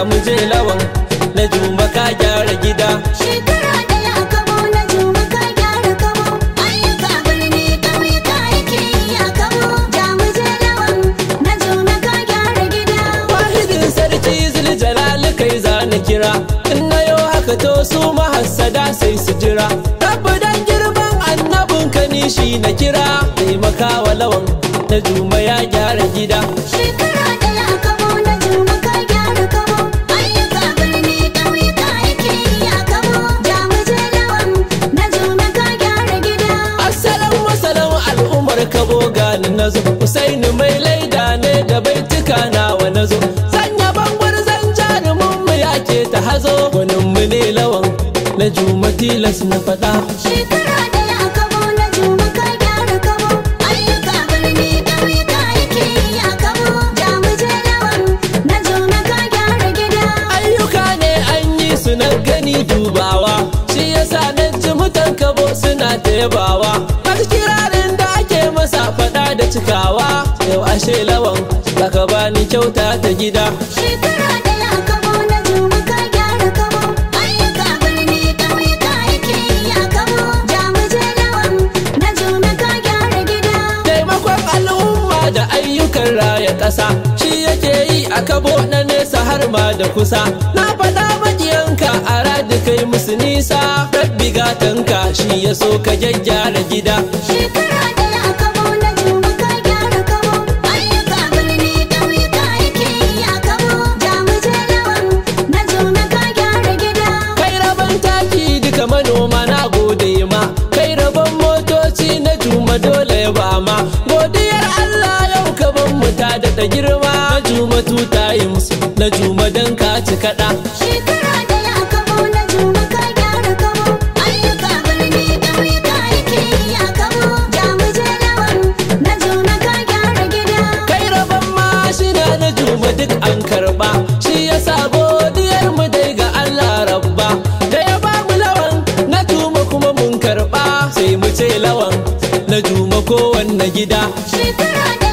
mu je lawan na juma ka gyara gida. Shekara ɗaya a Kabo na juma ka gyara Kabo. Ayyuka birni ƙauyuka yake yi a Kabo. Ja mu je lawan na juma ka gyara gida. Wahidin sarki Zuljalali kai za na kira, in na yo haka to su mahassada sai su jira. Rabbi dan girman annabinka ni shi na kira, taimakawa lawan na juma ya gyara gida. Shekara ɗaya a Kabo na juma ka gyara Kabo. Ayyuka birni ƙauyuka yake yi a Kabo. Ja mu je lawan na juma ka gyara gida. Assalamu wasalam al'ummar Kabo gani na zo, Husaini mai laida ne da baituka nawa na zo. Sanya bangwar zan jarumin mu yake ta hazo, gwanin mu ne lawan na juma tilas na faɗa. Shekara ɗaya a Kabo na juma ka gyara Kabo. Ayyuka birni ƙauyuka yake yi a Kabo. Ja mu je lawan na juma ka gyara gida. Ayyuka ne an yi su na gani dubawa, shi yasa na ji mutan Kabo suna ta yabawa. Har kirarin da ake masa faɗa da cikawa, yau ashe lawan zaka bani kyauta ta gida. Shekara ɗaya a Kabo na juma ka gyara Kabo. Ayyuka birni ƙauyuka yake yi a Kabo. Ja mu je lawan na juma ka gyara gida. Taimakon al'umma da ayyukan raya ƙasa, shi yake yi a Kabo na nesa har ma da kusa. Na faɗa maƙiyanka a radi kai musu nisa, rabbi gatanka shi ya so ka gyaggyara gida. Shekara ɗaya a Kabo na juma ka gyara Kabo. Ayyuka birni ƙauyuka yake yi a Kabo. Ja mu je lawan na juma ka gyara gida. Kai rabon taki duka manoma na gode ma, kai rabon motoci na juma dole ya ba ma. Godiyar Allah yau ka ban mu ta daɗa girma, na juma tuta yi musu na juma don ka ci kaɗa. Shekara ɗaya a Kabo na juma ka gyara Kabo. Ayyuka birni ƙauyuka yake yi a Kabo. Ja mu je lawan na juma ka gyara gida. Kai rabon mashina na juma duk an karɓa, shi yasa godiyar mu dai ga Allah rabba. Da ya ba mu lawan na juma kuma mun karɓa, sai mu ce lawan na juma kowanne gida. Shekara ɗaya